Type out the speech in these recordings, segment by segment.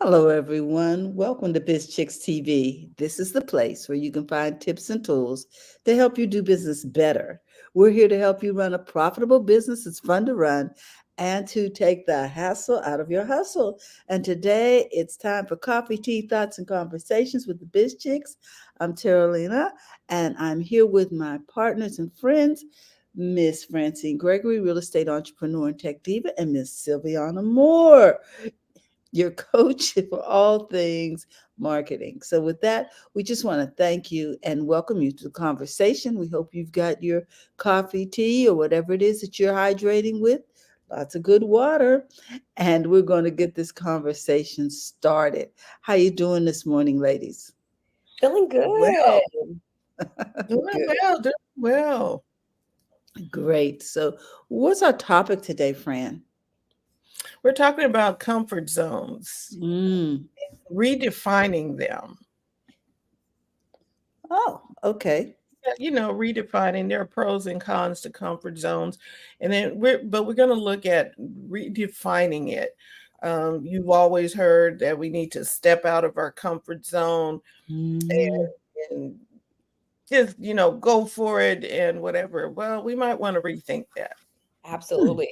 Hello, everyone. Welcome to Biz Chicks TV. This is the place where you can find tips and tools to help you do business better. We're here to help you run a profitable business. It's fun to run and to take the hassle out of your hustle. And today it's time for coffee, tea, thoughts, and conversations with the Biz Chicks. I'm Terralina, and I'm here with my partners and friends, Miss Francine Gregory, real estate entrepreneur and tech diva, and Miss Sylviana Moore, your coach for all things marketing. So, with that, we just want to thank you and welcome you to the conversation. We hope you've got your coffee, tea, or whatever it is that you're hydrating with. Lots of good water, and we're going to get this conversation started. How you doing this morning, ladies? Feeling good. Well, doing Good. well, doing well. Great. So, what's our topic today, Fran? We're talking about comfort zones, Mm. redefining them. Oh, okay. Yeah, redefining. There are pros and cons to comfort zones, and then we're going to look at redefining it. You've always heard that we need to step out of our comfort zone Mm. and just go for it and whatever. Well, we might want to rethink that. Hmm. Absolutely.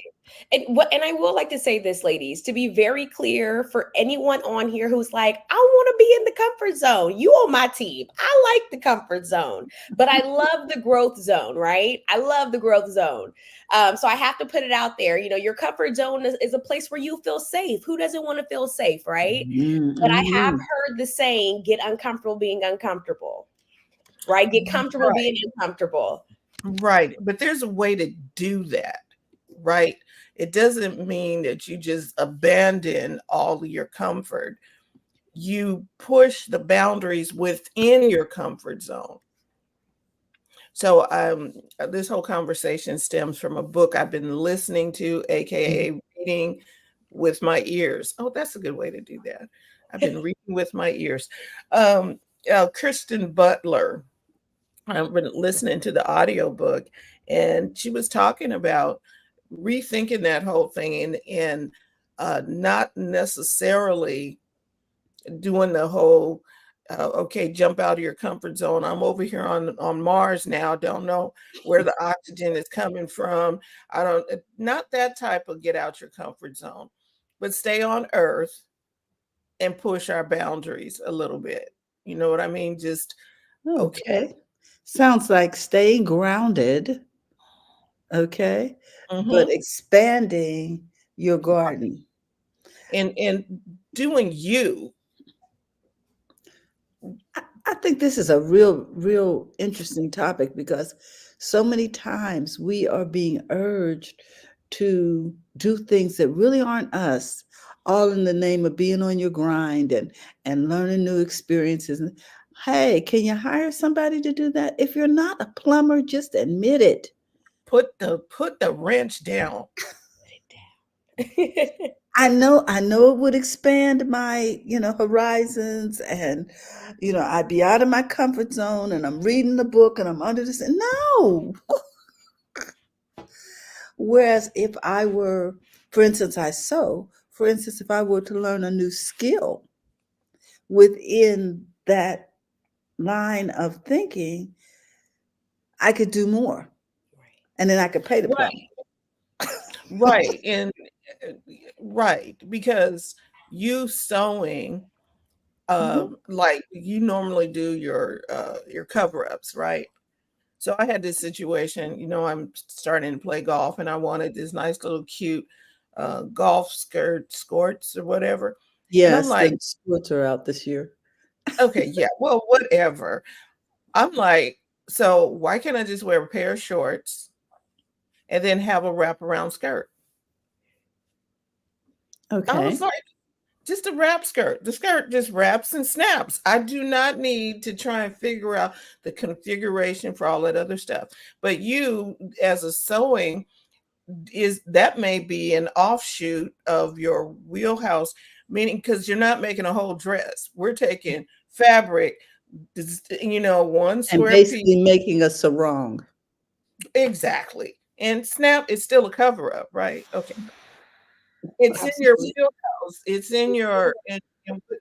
And I will like to say this, ladies, to be very clear for anyone on here who's like, I want to be in the comfort zone. You on my team. I like the comfort zone, but I love the growth zone, right? I love the growth zone. So I have to put it out there. Your comfort zone is a place where you feel safe. Who doesn't want to feel safe, right? But I have Mm-hmm. heard the saying, get uncomfortable being uncomfortable, right? Get comfortable Right, being uncomfortable. right. But there's a way to do that, right? It doesn't mean that you just abandon all of your comfort. You push the boundaries within your comfort zone. So this whole conversation stems from a book I've been listening to, aka reading with my ears. Oh, that's a good way to do that. I've been reading with my ears. Um, Kristen Butler. I've been listening to the audiobook, and she was talking about rethinking that whole thing and not necessarily doing the whole okay, jump out of your comfort zone. I'm over here on Mars now, don't know where the oxygen is coming from. I don't Not that type of get out your comfort zone, but stay on Earth and push our boundaries a little bit. You know what I mean? Just okay. Okay. Sounds like staying grounded, okay, but Hmm. expanding your garden. And doing you. I think this is a real interesting topic because so many times we are being urged to do things that really aren't us, all in the name of being on your grind and learning new experiences. And hey, can you hire somebody to do that? If you're not a plumber, just admit it. Put the wrench down. Put it down. I know it would expand my, horizons, and I'd be out of my comfort zone and I'm reading the book and I'm under this. No. Whereas if I were, for instance, for instance, if I were to learn a new skill within that line of thinking, I could do more and then I could pay the Right, plumber. right. And uh, right, because you sewing, Mhm. like you normally do your cover-ups, right? So I had this situation, I'm starting to play golf and I wanted this nice little cute golf skirts or whatever. And I'm Yes, like, the sports are out this year. okay, yeah, well, whatever. I'm like, so why can't I just wear a pair of shorts and then have a wraparound skirt? I was Okay. like, just a wrap skirt. The skirt just wraps and snaps. I do not need to try and figure out the configuration for all that other stuff. But you, as a sewing, is that may be an offshoot of your wheelhouse, meaning because you're not making a whole dress. We're taking fabric, 1 square And piece. basically making a sarong. Exactly. And snap is still a cover up, right? Okay. It's in your Absolutely. wheelhouse. It's in your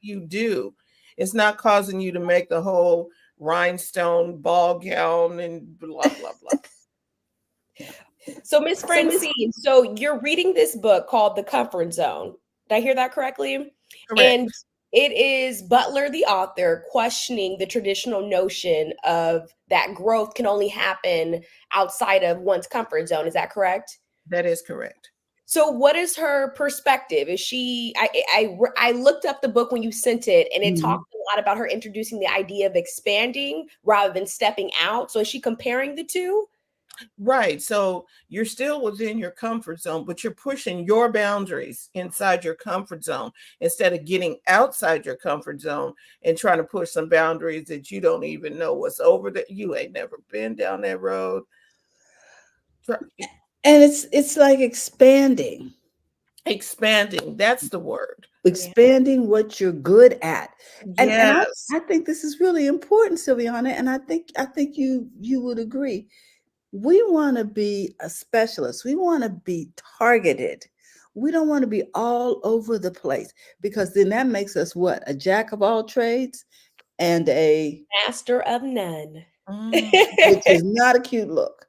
you do. It's not causing you to make the whole rhinestone ball gown and blah blah blah. Yeah. So, Miss Francine, so you're reading this book called The Comfort Zone. Did I hear that correctly? And Correct. it is Butler, the author, questioning the traditional notion of that growth can only happen outside of one's comfort zone. Is that correct? That is correct. So, what is her perspective? Is she? I looked up the book when you sent it, and it Mhm. talked a lot about her introducing the idea of expanding rather than stepping out. So, is she comparing the two? Right. So you're still within your comfort zone, but you're pushing your boundaries inside your comfort zone instead of getting outside your comfort zone and trying to push some boundaries that you don't even know what's over that. You ain't never been down that road. Try- And it's like expanding, Expanding. That's the word. Yeah. expanding what you're good at. And Yes. I think this is really important, Sylviana, and I think you would agree. We want to be a specialist. We want to be targeted. We don't want to be all over the place because then that makes us what? A jack of all trades and a Master of none. Mm, which is not a cute look.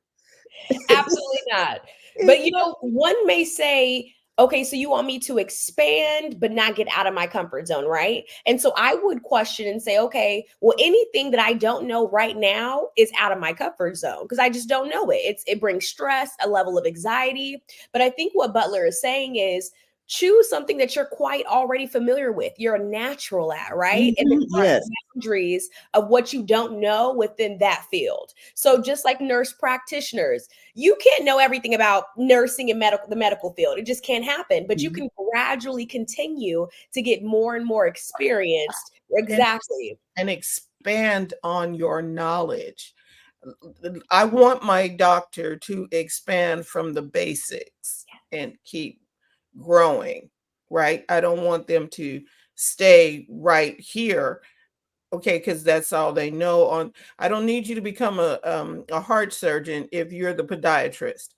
Absolutely not. But It's not. one may say, okay, so you want me to expand but not get out of my comfort zone, right? And so I would question and say, okay, well, anything that I don't know right now is out of my comfort zone because I just don't know it. It brings stress, a level of anxiety. But I think what Butler is saying is choose something that you're quite already familiar with. You're a natural at, right? And then Mhm, yes. boundaries of what you don't know within that field. So just like nurse practitioners, you can't know everything about nursing and the medical field. It just can't happen. But you Mhm, can gradually continue to get more and more experienced. and Exactly. and expand on your knowledge. I want my doctor to expand from the basics and keep growing, right? I don't want them to stay right here, okay, because that's all they know. On, I don't need you to become a heart surgeon if you're the podiatrist.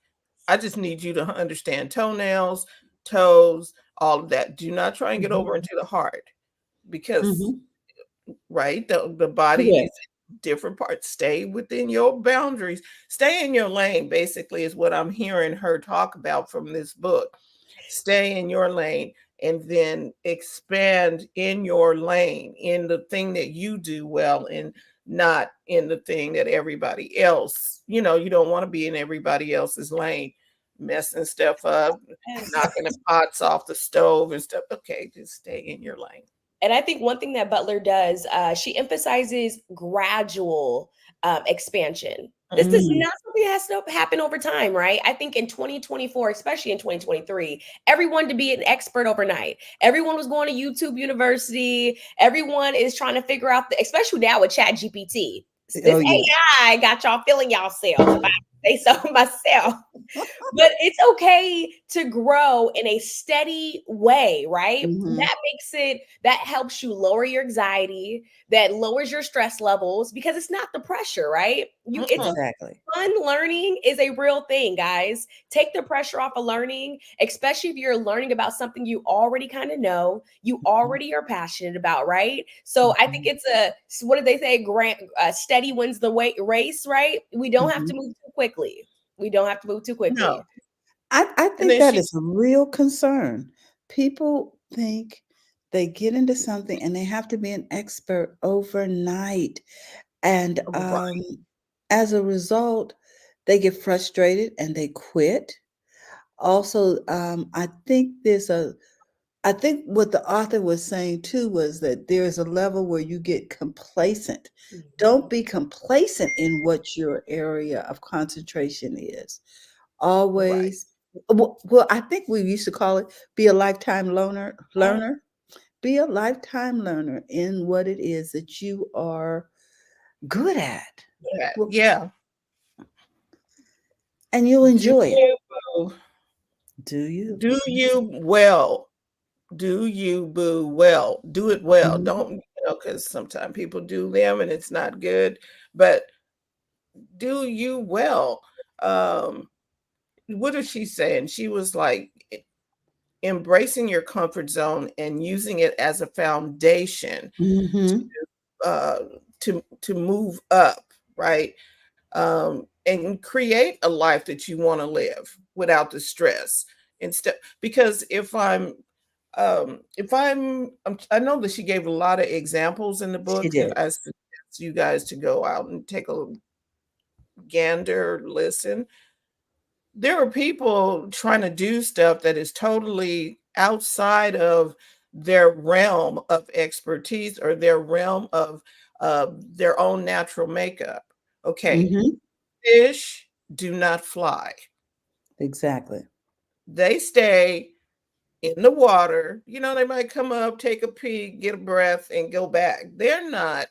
I just need you to understand toenails, toes, all of that. Do not try and get mhm, over into the heart because mhm. right? The body is Correct. different parts. Stay within your boundaries. Stay in your lane, basically, is what I'm hearing her talk about from this book. Stay in your lane and then expand in your lane in the thing that you do well and not in the thing that everybody else, you don't want to be in everybody else's lane, messing stuff up, Yes. knocking the pots off the stove and stuff. Okay, just stay in your lane. And I think one thing that Butler does, she emphasizes gradual expansion. This is Mhm. Mm, not something that has to happen over time, right? I think in 2024, especially in 2023, everyone to be an expert overnight. Everyone was going to YouTube University. Everyone is trying to figure out, especially now with Chat GPT. oh This yeah. AI got y'all feeling yourself, if I say so myself. But it's okay to grow in a steady way, right? Mhm, That helps you lower your anxiety, that lowers your stress levels because it's not the pressure, right? It's Mm-mm. exactly. fun. Learning is a real thing, guys. Take the pressure off of learning, especially if you're learning about something you already kind of know, you Mhm, already are passionate about, right? So I think mhm, it's what did they say? Steady wins the race, right? We don't have to mhm. move too quickly. We don't have to move too quickly. No. I And think then that she is a real concern. People think they get into something and they have to be an expert overnight. And right. as a result, they get frustrated and they quit. Also, I think what the author was saying too was that there is a level where you get complacent. Don't Mhm. be complacent in what your area of concentration is. Right. Always, well, I think we used to call it be a lifetime learner. Be a lifetime learner in what it is that you are good at. Yeah. Well, Yeah. and you'll Do enjoy it. you Do you? do you well? Do you boo well? Do it well. Mhm. Don't, because sometimes people do them and it's not good, but do you well. Um, what is she saying? She was like, embracing your comfort zone and using it as a foundation Mm-hmm. uh, to move up, right? And create a life that you want to live without the stress. Instead, because I know that she gave a lot of examples in the She book, and did. I suggest you guys to go out and take a gander, listen. There are people trying to do stuff that is totally outside of their realm of expertise or their realm of their own natural makeup. Okay, Mm-hmm. fish do not fly. Exactly. They stay in the water. You know, they might come up, take a pee, get a breath, and go back. They're not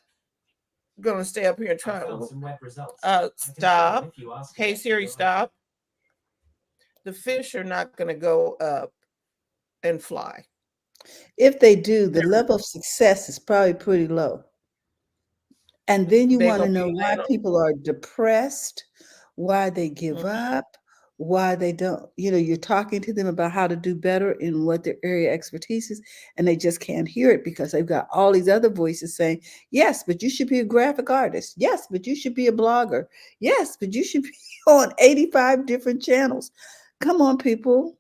going to stay up here and try to stop. Hey, Siri, stop. The fish are not going to go up and fly. If they do, the level of success is probably pretty low. And then you They're want going to to be know why laying people are depressed, why they give on. up, why they don't. You're talking to them about how to do better in what their area expertise is, and they just can't hear it because they've got all these other voices saying, yes, but you should be a graphic artist. Yes, but you should be a blogger. Yes, but you should be on 85 different channels. Come on, people.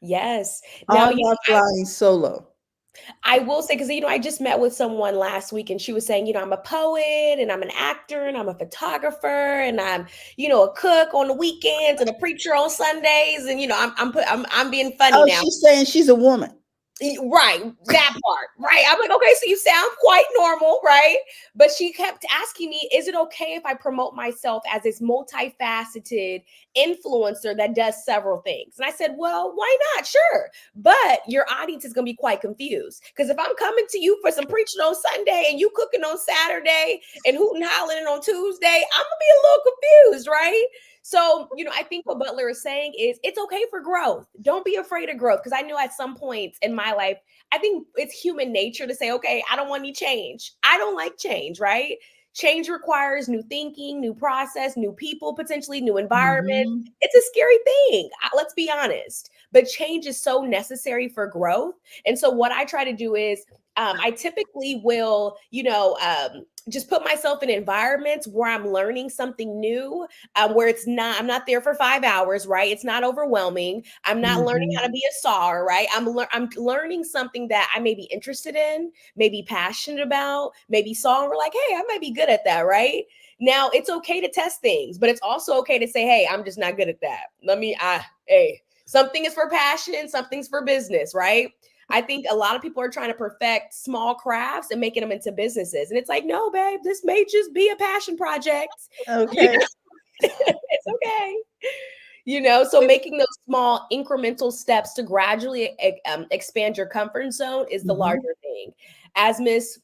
Yes. Now, All while flying solo. I will say, because, I just met with someone last week and she was saying, I'm a poet and I'm an actor and I'm a photographer and I'm, a cook on the weekends and a preacher on Sundays. And, I'm being funny Oh, now. she's saying she's a woman. Right, that part, right. I'm like, okay, so you sound quite normal, right? But she kept asking me, is it okay if I promote myself as this multifaceted influencer that does several things? And I said, well, why not? Sure. But your audience is going to be quite confused because if I'm coming to you for some preaching on Sunday and you cooking on Saturday and hooting hollering on Tuesday, I'm going to be a little confused, right? So, I think what Butler is saying is it's okay for growth. Don't be afraid of growth. Because I know at some points in my life, I think it's human nature to say, okay, I don't want any change. I don't like change, right? Change requires new thinking, new process, new people, potentially new environment. Mm-hmm. It's a scary thing. Let's be honest. But change is so necessary for growth. And so, what I try to do is I typically will, just put myself in environments where I'm learning something new, where I'm not there for 5 hours, right? It's not overwhelming. I'm not learning Mm-hmm. how to be a star, right? I'm learning something that I may be interested in, maybe passionate about, maybe saw and we're like, hey, I might be good at that, right? Now it's okay to test things, but it's also okay to say, hey, I'm just not good at that. Hey, something is for passion, something's for business, right? I think a lot of people are trying to perfect small crafts and making them into businesses. And it's like, no, babe, this may just be a passion project. You Okay. know, it's okay. So making those small incremental steps to gradually expand your comfort zone is the Mm-hmm. larger thing. As Miss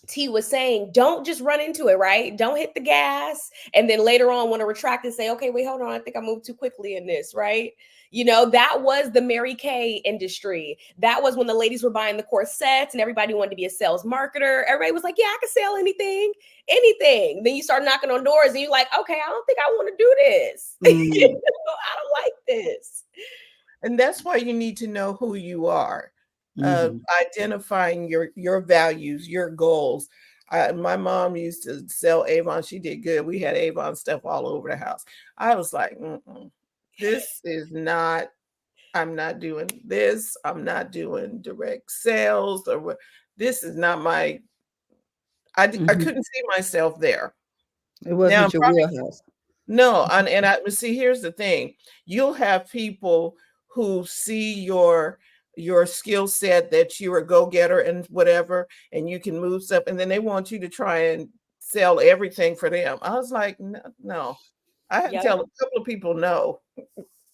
T was saying, don't just run into it, right? Don't hit the gas and then later on want to retract and say, okay, wait, hold on. I think I moved too quickly in this, right? That was the Mary Kay industry. That was when the ladies were buying the corsets and everybody wanted to be a sales marketer. Everybody was like, yeah, I can sell anything, anything. Then you start knocking on doors and you're like, okay, I don't think I want to do this. Mm. I don't like this. And that's why you need to know who you are, Mm-hmm. identifying your values, your goals. My mom used to sell Avon. She did good. We had Avon stuff all over the house. I was like, this is not. I'm not doing this. I'm not doing direct sales or what. This is not my. I Mm-hmm. couldn't see myself there. It Now, wasn't your wheelhouse. no, and I see. Here's the thing: you'll have people who see your skill set that you're a go getter and whatever, and you can move stuff, and then they want you to try and sell everything for them. I was like, no, no. I had to Yep. tell a couple of people no,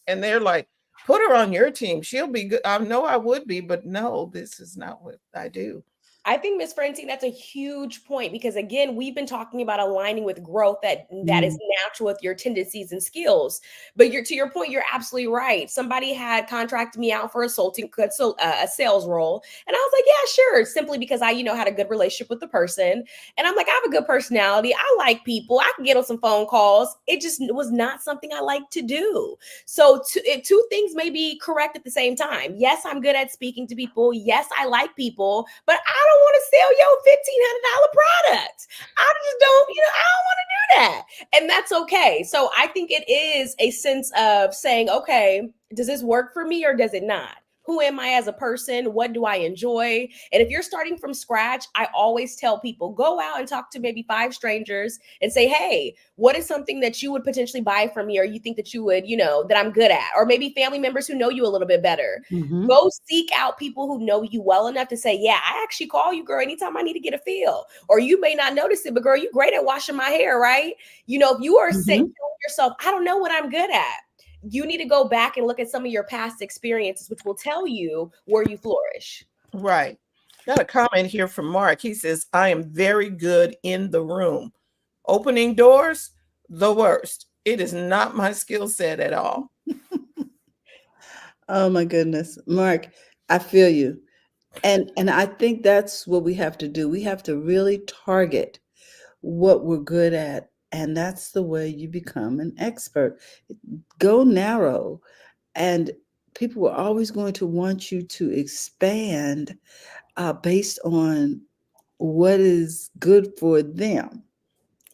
and they're like, put her on your team. She'll be good. I know I would be, but no, this is not what I do. I think, Miss Francine, that's a huge point because again, we've been talking about aligning with growth that is Mm, natural with your tendencies and skills. But you're to your point, you're absolutely right. Somebody had contracted me out for a sales role, and I was like, yeah, sure, simply because I had a good relationship with the person, and I'm like, I have a good personality. I like people. I can get on some phone calls. It just was not something I like to do. So two things may be correct at the same time. Yes, I'm good at speaking to people. Yes, I like people, but I don't want to sell your $1,500 product. I just don't, I don't want to do that. And that's okay. So I think it is a sense of saying, okay, does this work for me or does it not? Who am I as a person? What do I enjoy? And if you're starting from scratch, I always tell people go out and talk to maybe 5 strangers and say, hey, what is something that you would potentially buy from me or you think that you would, that I'm good at? Or maybe family members who know you a little bit better. mhm, Go seek out people who know you well enough to say, yeah, I actually call you, girl, anytime I need to get a feel. Or you may not notice it, but girl, you're great at washing my hair, right? If you are saying mhm. yourself, I don't know what I'm good at, you need to go back and look at some of your past experiences, which will tell you where you flourish. Right. Got a comment here from Mark. He says, I am very good in the room. Opening doors, the worst. It is not my skill set at all. Oh my goodness, Mark, I feel you. And I think that's what we have to do. We have to really target what we're good at, and that's the way you become an expert. Go narrow, and people are always going to want you to expand based on what is good for them.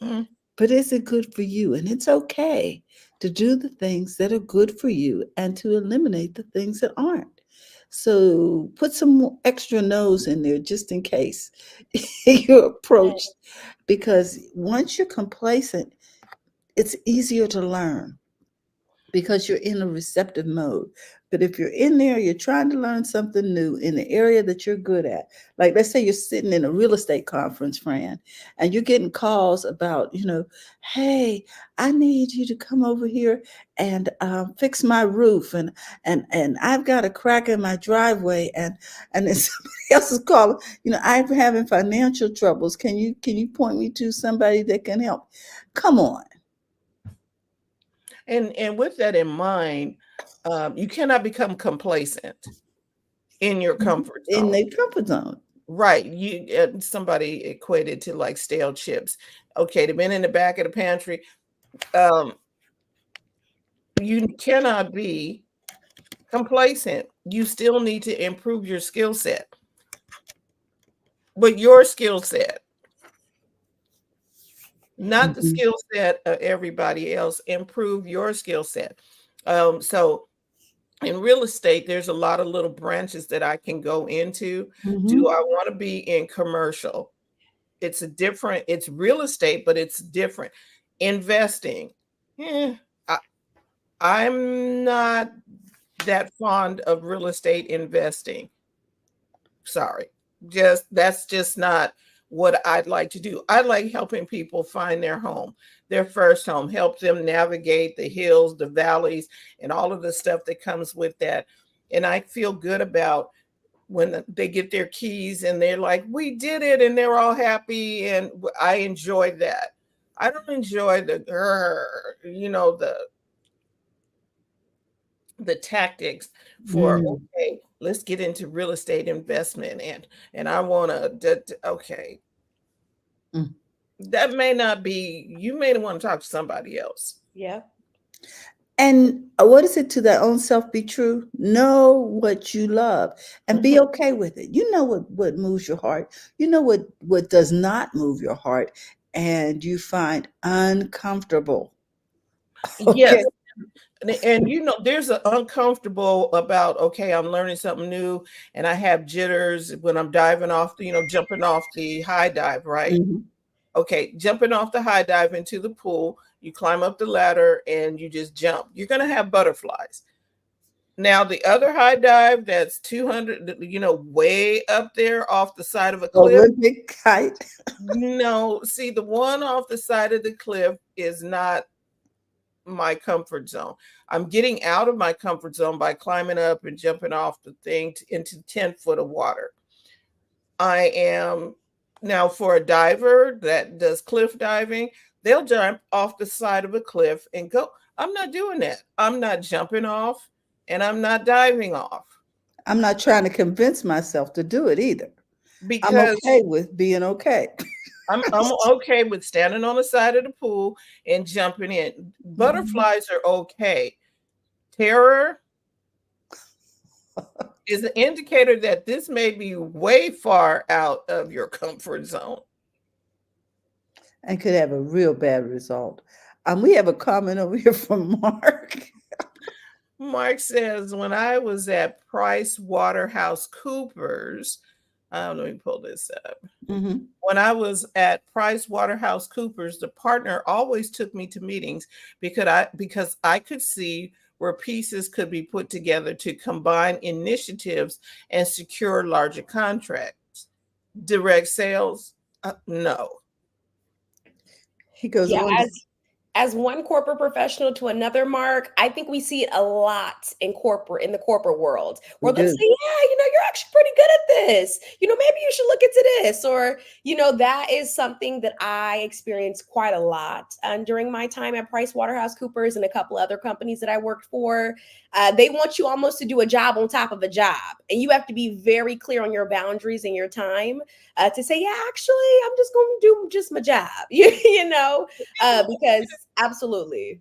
Mm, But is it good for you? And it's okay to do the things that are good for you and to eliminate the things that aren't. So put some extra nose in there just in case your approach, because once you're complacent, it's easier to learn because you're in a receptive mode. But if you're in there, you're trying to learn something new in the area that you're good at. Like, let's say you're sitting in a real estate conference, Fran, and you're getting calls about, hey, I need you to come over here and fix my roof, and I've got a crack in my driveway, and then somebody else is calling. I'm having financial troubles. Can you point me to somebody that can help? Come on. and with that in mind, you cannot become complacent in your comfort In zone. their comfort zone. Right. Somebody equated to like stale chips. Okay, they've been in the back of the pantry. Um, you cannot be complacent. You still need to improve your skill set. But your skill set, not the Mhm. skill set of everybody else. Improve your skill set. So in real estate, there's a lot of little branches that I can go into. Do Mhm. I want to be in commercial? It's real estate, but it's different. Investing. eh, I, I'm not that fond of real estate investing. Sorry. That's just not what I'd like to do. I like helping people find their home, their first home, help them navigate the hills, the valleys, and all of the stuff that comes with that. And I feel good about when they get their keys and they're like, we did it, and they're all happy. And I enjoy that. I don't enjoy the tactics for, Mm. okay, let's get into real estate investment, and I want to, okay, Mm. that may not be, you may want to talk to somebody else. Yeah. And what is it, to their own self be true? Know what you love and be Mhm. okay with it. You know what moves your heart. You know what does not move your heart and you find uncomfortable. Yes. Okay. And there's an uncomfortable about, okay, I'm learning something new and I have jitters when I'm diving off jumping off the high dive, right? Mhm. Okay, jumping off the high dive into the pool, you climb up the ladder and you just jump. You're going to have butterflies. Now, the other high dive that's 200, way up there off the side of a cliff. Olympic height. No, see, the one off the side of the cliff is not my comfort zone. I'm getting out of my comfort zone by climbing up and jumping off the thing into 10 foot of water. I am now for a diver that does cliff diving, they'll jump off the side of a cliff and go. I'm not doing that. I'm not jumping off and I'm not diving off I'm not trying to convince myself to do it either. I'm because okay with being okay. I'm okay with standing on the side of the pool and jumping in. Mhm. Butterflies are okay. Terror is an indicator that this may be way far out of your comfort zone. And could have a real bad result. We have a comment over here from Mark. Mark says, when I was at Price Waterhouse Coopers, let me pull this up. Mhm. When I was at Price Waterhouse Coopers, the partner always took me to meetings because I could see where pieces could be put together to combine initiatives and secure larger contracts. Direct sales? No. He goes Yeah, on to as one corporate professional to another, Mark, I think we see it a lot in the corporate world, we where they'll do. say, yeah, you're actually pretty good at this, maybe you should look into this, or that is something that I experienced quite a lot during my time at Price Waterhouse Coopers and a couple other companies that I worked for. They want you almost to do a job on top of a job, and you have to be very clear on your boundaries and your time to say, yeah, actually, I'm just going to do just my job, because absolutely.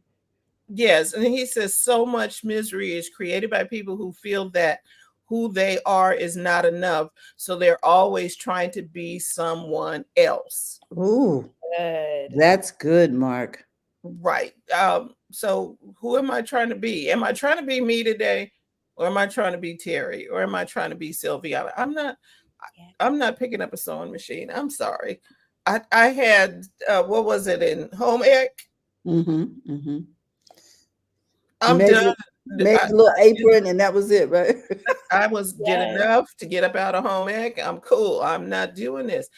Yes, and he says so much misery is created by people who feel that who they are is not enough, so they're always trying to be someone else. Ooh, Good. that's good, Mark. Right. So who am I trying to be? Am I trying to be me today, or am I trying to be Terry, or am I trying to be Sylvia? Yeah. I'm not picking up a sewing machine. I'm sorry. I had what was it in home ec? Mhm. Mhm. You I'm done. made I, a little apron and that was it, right? I was did Yes. enough to get up out of home ec. I'm cool. I'm not doing this.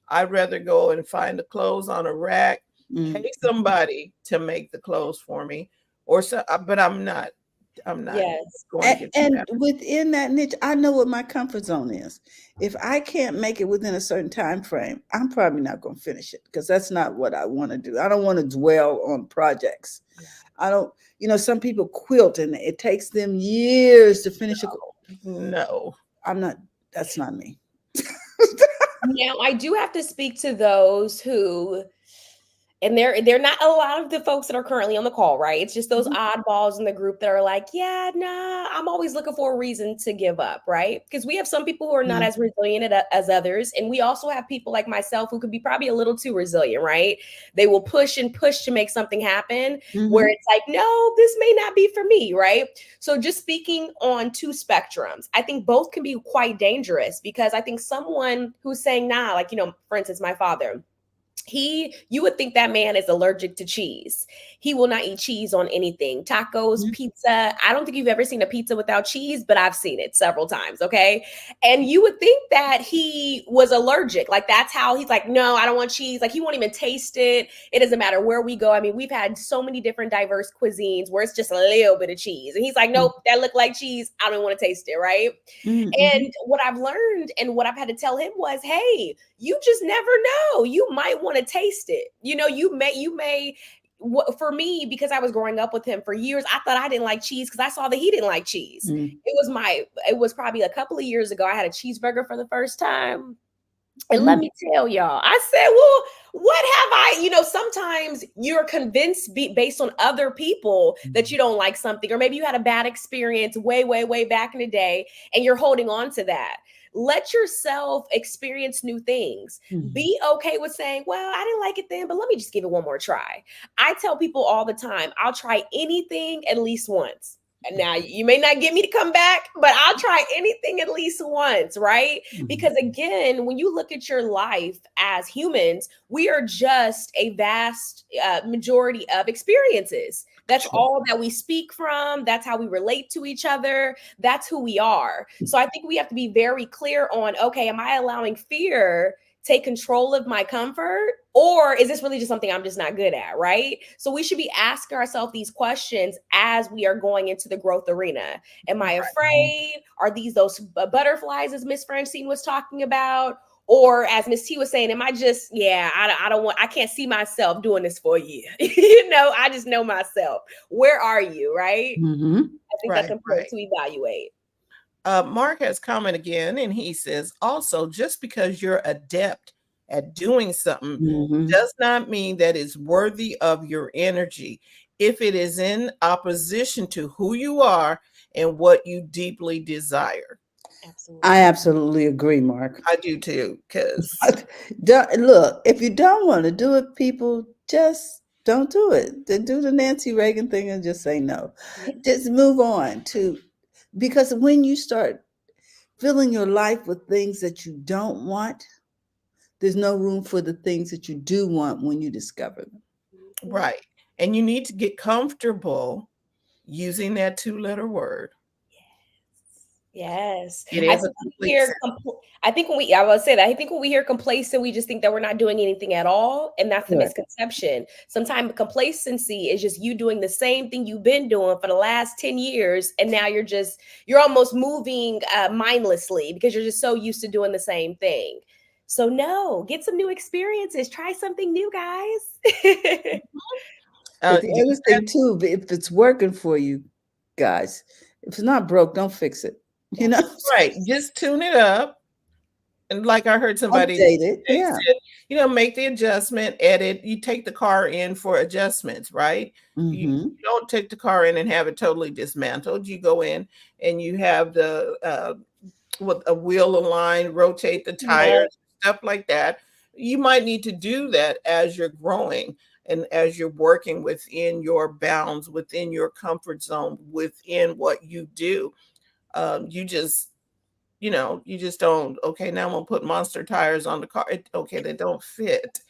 I'd rather go and find the clothes on a rack, Mm. pay somebody to make the clothes for me, or so. But I'm not. I'm not Yes. going to get And that. within that niche, I know what my comfort zone is. If I can't make it within a certain time frame, I'm probably not going to finish it because that's not what I want to do. I don't want to dwell on projects. Yeah. I don't, some people quilt and it takes them years to finish a. No. I'm not. That's not me. Now, I do have to speak to those who, and they're not a lot of the folks that are currently on the call, right? It's just those Mhm. oddballs in the group that are like, yeah, nah, I'm always looking for a reason to give up, right? Because we have some people who are not Mm. as resilient as others, and we also have people like myself who could be probably a little too resilient, right? They will push and push to make something happen, where Mhm. it's like, no, this may not be for me, right? So just speaking on two spectrums, I think both can be quite dangerous because I think someone who's saying, nah, like, for instance, my father, you would think that man is allergic to cheese. He will not eat cheese on anything. Tacos, Mhm. pizza. I don't think you've ever seen a pizza without cheese, but I've seen it several times. Okay. And you would think that he was allergic. Like that's how he's like, no, I don't want cheese. Like he won't even taste it. It doesn't matter where we go. I mean, we've had so many different diverse cuisines where it's just a little bit of cheese. And he's like, nope, that looked like cheese. I don't want to taste it. Right. Mhm. Mhm. And what I've learned and what I've had to tell him was, hey, you just never know. You might want to taste it. You may for me, because I was growing up with him for years, I thought I didn't like cheese because I saw that he didn't like cheese. Mm. It was probably a couple of years ago. I had a cheeseburger for the first time. And let Mm. me tell y'all, I said, well, what have I, sometimes you're convinced based on other people that you don't like something, or maybe you had a bad experience way, way, way back in the day, and you're holding on to that. Let yourself experience new things. Mhm. Be okay with saying, well, I didn't like it then, but let me just give it one more try. I tell people all the time, I'll try anything at least once. Now, you may not get me to come back, but I'll try anything at least once, right? Mhm. Because again, when you look at your life as humans, we are just a vast majority of experiences. That's Sure. all that we speak from. That's how we relate to each other. That's who we are. So I think we have to be very clear on, okay, am I allowing fear take control of my comfort, or is this really just something I'm just not good at, right? So we should be asking ourselves these questions as we are going into the growth arena. Am I afraid? Are these those butterflies as Miss Francine was talking about? Or as Miss T was saying, am I just, yeah, I don't want, I can't see myself doing this for a year. You know, I just know myself. Where are you, right? Mm-hmm. I think that's Right, important right. to evaluate. Mark has comment again, and he says, also, just because you're adept at doing something Mm-hmm. does not mean that it's worthy of your energy if it is in opposition to who you are and what you deeply desire. I Absolutely. absolutely agree, Mark. I do too, because Look, if you don't want to do it, people just don't do it. Then do the Nancy Reagan thing and just say no. Yeah. Just move on to, because when you start filling your life with things that you don't want, there's no room for the things that you do want when you discover them. Mhm. right. And you need to get comfortable using that two-letter word. Yes. It I is think a we complete hear sentence. I think when we I will say that I think when we hear complacent, we just think that we're not doing anything at all. And that's the Right. misconception. Sometimes complacency is just you doing the same thing you've been doing for the last 10 years. And now you're almost moving mindlessly because you're just so used to doing the same thing. So no, get some new experiences. Try something new, guys. But the Use other that thing too, if it's working for you guys, if it's not broke, don't fix it. You know, right. Just tune it up. And like I heard somebody, update it. they Yeah. said, make the adjustment, edit. You take the car in for adjustments, right? You Mm-hmm. don't take the car in and have it totally dismantled. You go in and you have the with a wheel aligned, rotate the Yeah. tires, stuff like that. You might need to do that as you're growing and as you're working within your bounds, within your comfort zone, within what you do. You just you just don't, okay, now I'm gonna put monster tires on the car. Okay, they don't fit.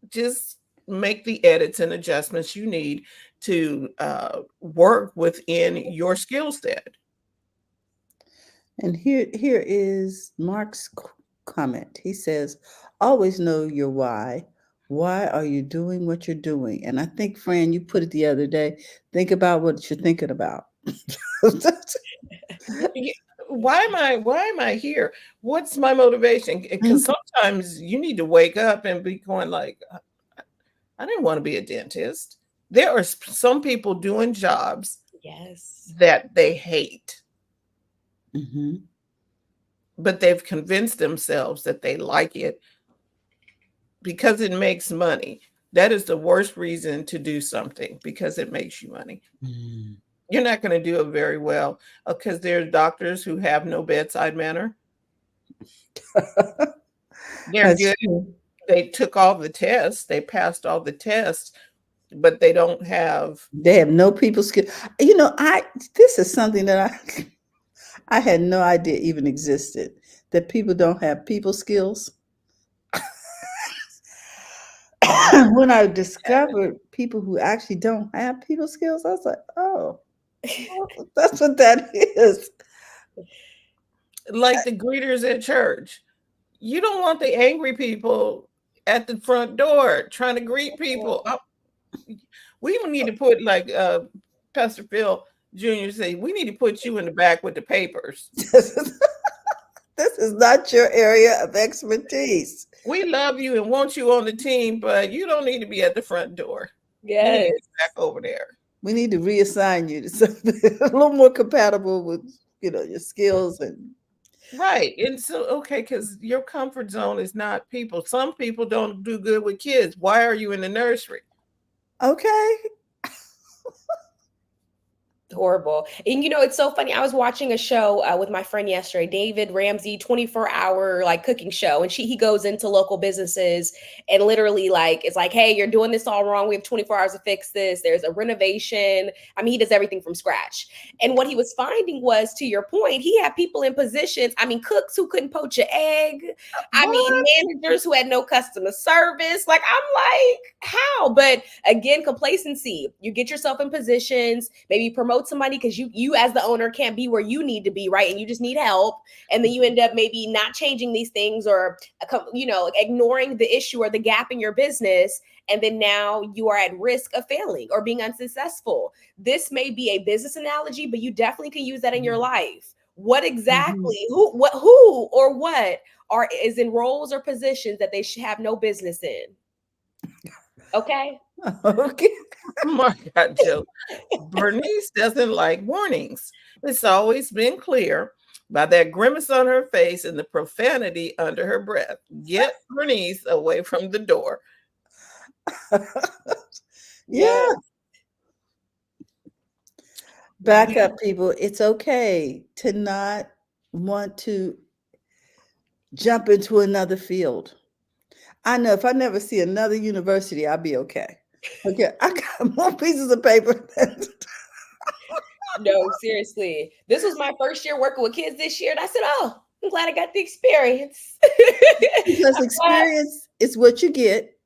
Just make the edits and adjustments you need to work within your skill set. And here is Mark's comment. He says, "Always know your why. Why are you doing what you're doing?" And I think, Fran, you put it the other day. Think about what you're thinking about. Yeah, why am I here? What's my motivation? Because sometimes you need to wake up and be going like, I didn't want to be a dentist. There are some people doing jobs Yes. that they hate, Mm-hmm. but they've convinced themselves that they like it because it makes money. That is the worst reason to do something, because it makes you money. Mm. You're not going to do it very well because there's doctors who have no bedside manner. They're That's good. true. They took all the tests, they passed all the tests, but they don't have. They have no people skill. You know, I this is something that I had no idea even existed. That people don't have people skills. When I discovered people who actually don't have people skills, I was like, oh, that's what that is. Like the greeters at church. You don't want the angry people at the front door trying to greet people. We even need to put, like Pastor Phil Jr. say, we need to put you in the back with the papers. This is not your area of expertise. We love you and want you on the team, but you don't need to be at the front door. You need to Yes. be back over there. We need to reassign you to something a little more compatible with, your skills and Right. And so, okay, because your comfort zone is not people. Some people don't do good with kids. Why are you in the nursery? okay. Horrible. And it's so funny. I was watching a show with my friend yesterday, David Ramsey, 24-hour like cooking show. And he goes into local businesses and literally like, it's like, hey, you're doing this all wrong. We have 24 hours to fix this. There's a renovation. I mean, he does everything from scratch. And what he was finding was, to your point, he had people in positions. I mean, cooks who couldn't poach an egg. I mean, What? managers who had no customer service. Like, I'm like, how? But again, complacency. You get yourself in positions, maybe promote somebody because you as the owner can't be where you need to be, right? And you just need help. And then you end up maybe not changing these things, or ignoring the issue or the gap in your business. And then now you are at risk of failing or being unsuccessful. This may be a business analogy, but you definitely can use that in your life. What Mhm. exactly, who or what is in roles or positions that they should have no business in. Okay. Okay. My God, Joe. Bernice doesn't like warnings. It's always been clear by that grimace on her face and the profanity under her breath. Get Bernice away from the door. Yeah. Yeah. Back Yeah. up, people. It's okay to not want to jump into another field. I know if I never see another university, I'll be okay. Okay. I got more pieces of paper. No, seriously. This was my first year working with kids this year. And I said, oh, I'm glad I got the experience. Because I'm glad. experience is what you get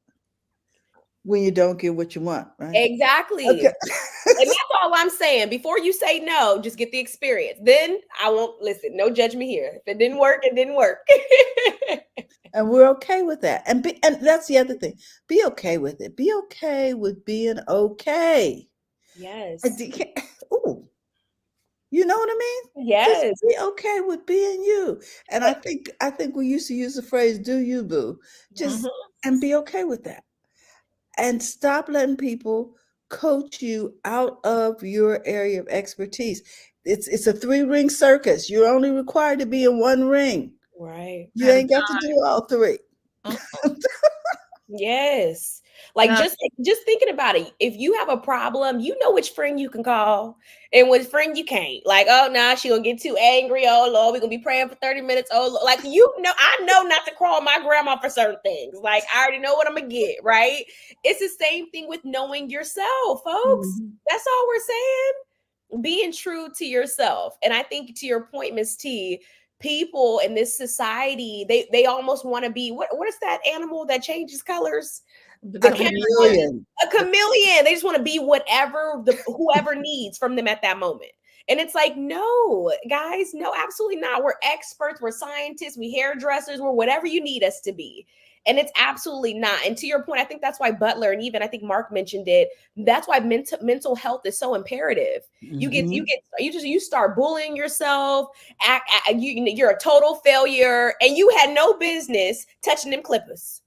when you don't get what you want, right? Okay. Exactly. And that's all I'm saying. Before you say no, just get the experience. Then I won't listen. No judgment here. If it didn't work, it didn't work. And we're okay with that. And that's the other thing. Be okay with it. Be okay with being okay. Yes. Ooh, you know what I mean? Just Yes. be okay with being you. And I think we used to use the phrase "do you, boo." Mhm. Just and be okay with that. And stop letting people coach you out of your area of expertise. It's a three-ring circus. You're only required to be in one ring. Right. You ain't got to do all three. Mhm. Yes. Like Now, just thinking about it. If you have a problem, you know which friend you can call and which friend you can't. Like, oh nah, she gonna get too angry. Oh Lord, we're gonna be praying for 30 minutes. Oh Lord. Like I know not to call my grandma for certain things. Like I already know what I'm gonna get, right? It's the same thing with knowing yourself, folks. Mhm. That's all we're saying, being true to yourself. And I think to your point, Miss T, people in this society, they almost want to be what is that animal that changes colors? the A A chameleon. chameleon. chameleon. A chameleon. They just want to be whatever the whoever needs from them at that moment. And it's like, no, guys, no, absolutely not. We're experts, we're scientists, we hairdressers, we're whatever you need us to be. And it's absolutely not. And to your point, I think that's why Butler and even I think Mark mentioned it. That's why mental health is so imperative. Mhm. You start bullying yourself. You're a total failure, and you had no business touching them clippers.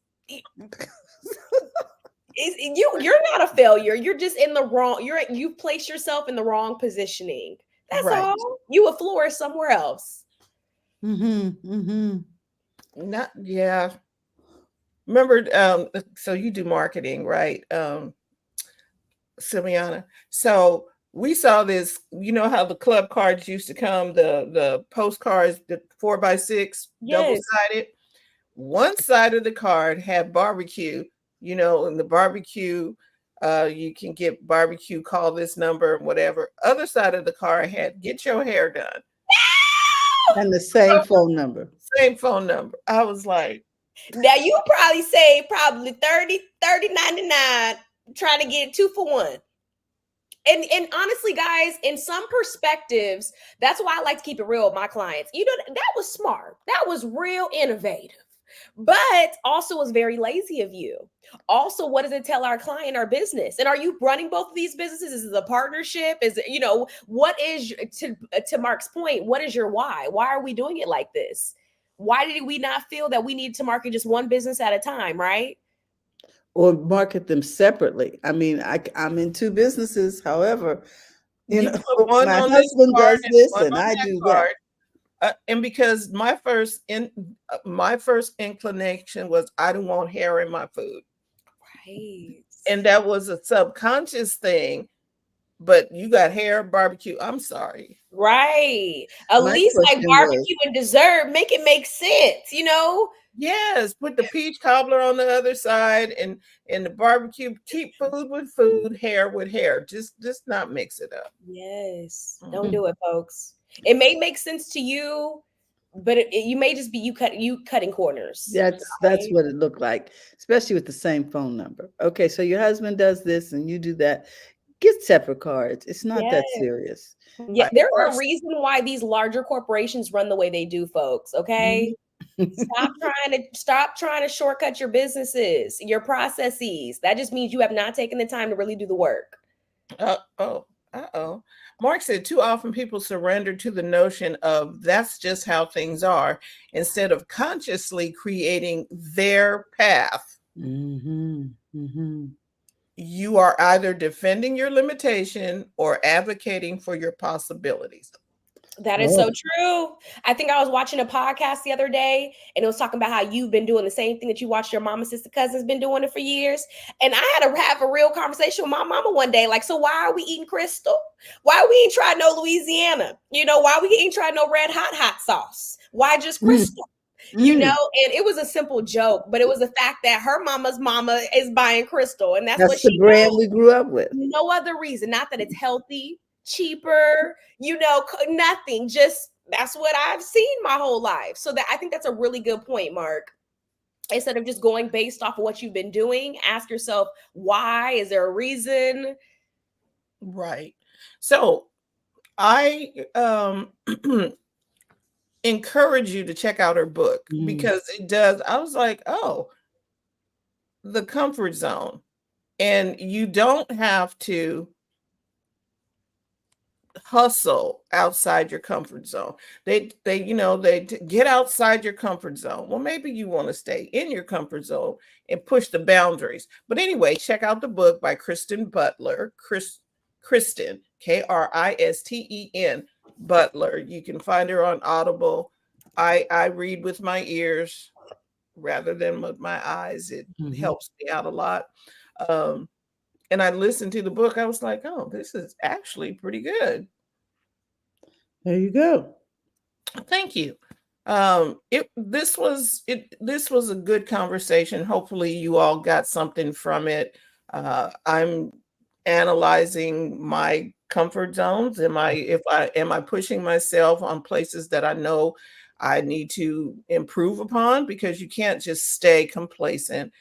You're not a failure. You're just in the wrong. You place yourself in the wrong positioning. That's Right. all. You will flourish somewhere else. Mhm. Mhm. Not yeah. Remember, so you do marketing, right? Simiana. So we saw this, you know how the club cards used to come, the postcards, the 4x6 Yes. double-sided. One side of the card had barbecue, you know, and the barbecue, you can get barbecue, call this number, whatever. Other side of the card had get your hair done. And the same phone number. Same phone number. I was like, Now you probably save probably 99 trying to get 2 for 1. And honestly, guys, in some perspectives, that's why I like to keep it real with my clients. You know, that was smart. That was real innovative. But also was very lazy of you. Also, what does it tell our client, our business? And are you running both of these businesses? Is it a partnership? Is it, what is to Mark's point, what is your why? Why are we doing it like this? Why did we not feel that we needed to market just one business at a time, right? Or market them separately. I mean, I'm in two businesses. However, you put one my on this husband card does and this one and on I that do that. card. And because my first inclination was I don't want hair in my food, Right. and that was a subconscious thing. But you got hair, barbecue. I'm sorry. Right. At My least like question was, barbecue and dessert, make it make sense. Yes, put the peach cobbler on the other side, and the barbecue. Keep food with food, hair with hair. Just not mix it up. Yes. Don't Mhm. do it, folks. It may make sense to you, but you may just be you cutting corners. that's Right? what it looked like, especially with the same phone number. Okay, so your husband does this and you do that. Get separate cards. It's not Yeah. that serious. Yeah. There's Or a reason why these larger corporations run the way they do, folks. Okay. Mhm. Stop trying to shortcut your businesses, your processes. That just means you have not taken the time to really do the work. oh, uh-oh. Mark said too often people surrender to the notion of that's just how things are instead of consciously creating their path. Mm-hmm. Mm-hmm. You are either defending your limitation or advocating for your possibilities. That is so Oh. true. I think I was watching a podcast the other day and it was talking about how you've been doing the same thing that you watched your mama, sister, cousins been doing it for years. And I had to have a real conversation with my mama one day. Like, so why are we eating Crystal? Why we ain't trying no Louisiana? Why we ain't trying no red hot sauce? Why just Mm. Crystal? Mm. And it was a simple joke, but it was the fact that her mama's mama is buying Crystal, and that's what That's the she brand knows. we grew up with. No other reason. Not that it's healthy, cheaper, nothing. Just that's what I've seen my whole life. So that I think that's a really good point, Mark. Instead of just going based off of what you've been doing, ask yourself, why? Is there a reason? Right. So I encourage you to check out her book Mm. because it does. I was like, oh, the comfort zone. And you don't have to hustle outside your comfort zone. They get outside your comfort zone. Well, maybe you want to stay in your comfort zone and push the boundaries. But anyway, check out the book by Kristen Butler. Kristen, Kristen Butler. You can find her on Audible. I read with my ears rather than with my eyes. It Mm-hmm. helps me out a lot. And I listened to the book. I was like, oh, this is actually pretty good. There you go. Thank you. This was a good conversation. Hopefully you all got something from it. I'm analyzing my comfort zones. Am I pushing myself on places that I know I need to improve upon? Because you can't just stay complacent,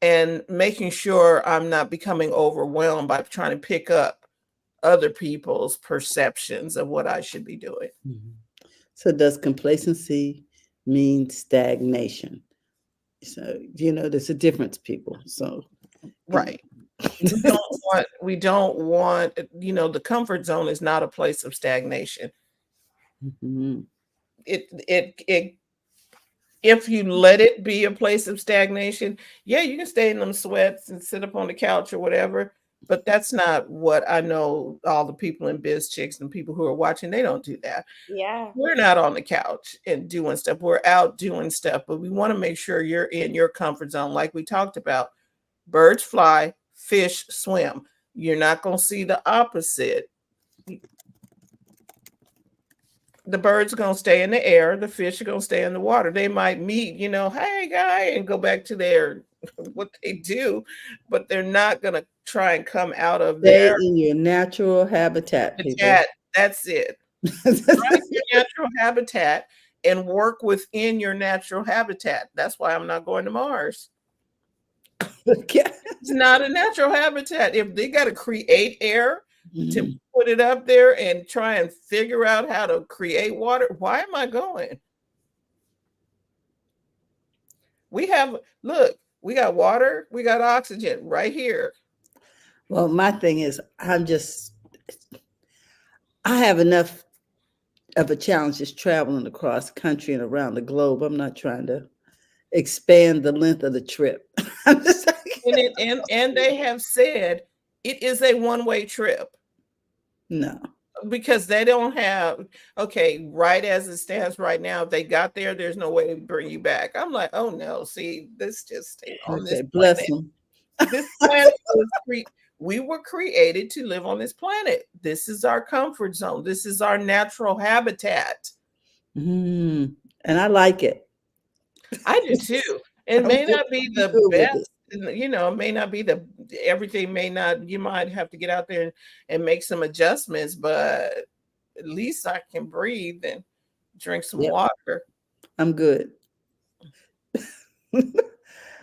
and making sure I'm not becoming overwhelmed by trying to pick up other people's perceptions of what I should be doing. Mhm. So does complacency mean stagnation? So, there's a difference, people. So, Right. We don't want, the comfort zone is not a place of stagnation. Mhm. It if you let it be a place of stagnation, yeah, you can stay in them sweats and sit up on the couch or whatever. But that's not what I know all the people in Biz Chicks and people who are watching, they don't do that. Yeah. We're not on the couch and doing stuff. We're out doing stuff, but we want to make sure you're in your comfort zone. Like we talked about, birds fly, fish swim. You're not going to see the opposite. The birds are going to stay in the air. The fish are going to stay in the water. They might meet, hey, guy, and go back to their what they do, but they're not going to try and come out of Stay their in your natural habitat, people. habitat. That's it. Find your natural habitat and work within your natural habitat. That's why I'm not going to Mars. Okay. It's not a natural habitat. If they got to create air to Mhm. put it up there and try and figure out how to create water, why am I going? We got water, we got oxygen right here. Well, my thing is, I have enough of a challenge just traveling across the country and around the globe. I'm not trying to expand the length of the trip. I'm just like, And they have said it is a one-way trip no. because they don't have, okay, right as it stands right now, if they got there, there's no way to bring you back. I'm like, oh no, see, this just on this Okay, bless planet. them. This planet we were created to live on this planet. This is our comfort zone. This is our natural habitat. And I like it. I do too. It I'm may good, not be I'm the good with it. best, it may not be everything may not, you might have to get out there and make some adjustments, but at least I can breathe and drink some Yep, water. I'm good.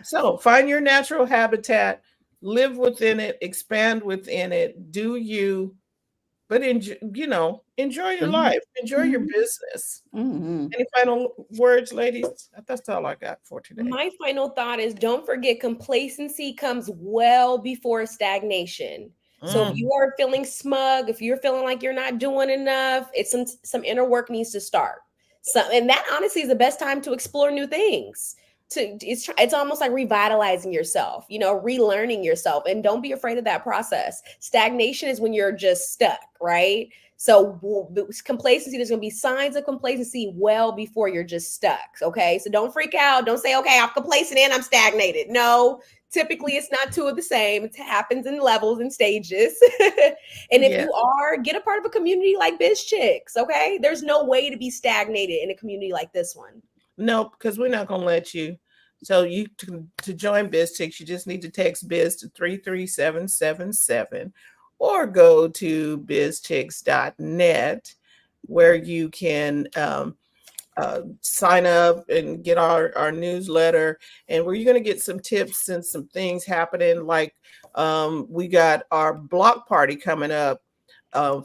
So find your natural habitat, live within it, expand within it, do you, but enjoy your Mhm, life, enjoy your mhm, business. mhm. Any final words, ladies? That's all I got for today. My final thought is don't forget complacency comes well before stagnation. So if Mm. you are feeling smug, if you're feeling like you're not doing enough, it's some inner work needs to start. So, and that honestly is the best time to explore new things. It's almost like revitalizing yourself, relearning yourself, and don't be afraid of that process. Stagnation is when you're just stuck, right? So complacency, there's going to be signs of complacency well before you're just stuck. Okay, so don't freak out. Don't say, okay, I'm complacent and I'm stagnated. No, typically it's not two of the same. It happens in levels and stages. And if Yeah. you are, get a part of a community like Biz Chicks. Okay, there's no way to be stagnated in a community like this one. No, because we're not going to let you. So to join BizTix, you just need to text Biz to 33777 or go to bizchicks.net where you can sign up and get our newsletter, and where you're going to get some tips and some things happening. Like we got our block party coming up,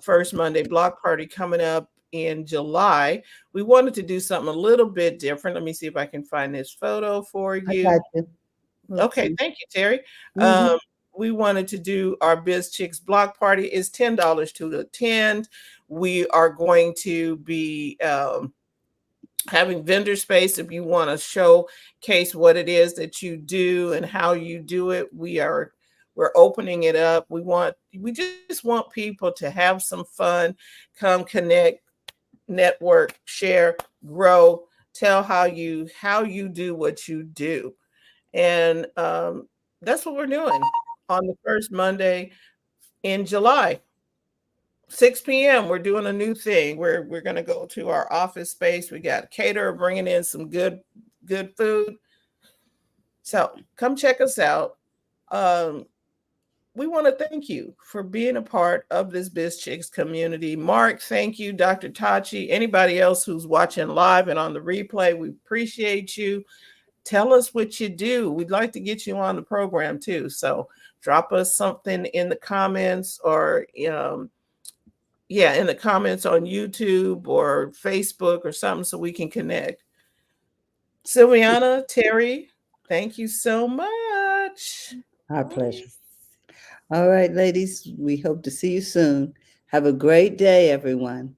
first Monday block party coming up in July. We wanted to do something a little bit different. Let me see if I can find this photo for I you. got you. Let's Okay, see. thank you, Terry. Mhm. We wanted to do our Biz Chicks block party. It's $10 to attend. We are going to be having vendor space. If you want to showcase what it is that you do and how you do it, we're opening it up. We just want people to have some fun, come connect, network, share, grow, tell how you do what you do. And that's what we're doing on the first Monday in July. 6 p.m. We're doing a new thing. We're going to go to our office space. We got a caterer bringing in some good food. So come check us out. Um, we want to thank you for being a part of this Biz Chicks community. Mark, thank you. Dr. Tachi, anybody else who's watching live and on the replay, we appreciate you. Tell us what you do. We'd like to get you on the program too. So drop us something in the comments, or in the comments on YouTube or Facebook or something, so we can connect. Sylviana, Terry, thank you so much. Our pleasure. Yes. All right, ladies, we hope to see you soon. Have a great day, everyone.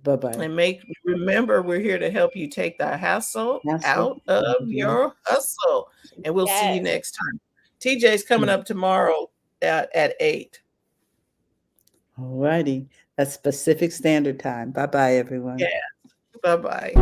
Bye-bye. And remember, we're here to help you take the hassle Hassle. out of Mhm. your hustle. And we'll see you Yes. next time. TJ's coming up tomorrow at 8. All righty. That's Pacific Standard Time. Bye-bye, Yeah. everyone. Bye-bye.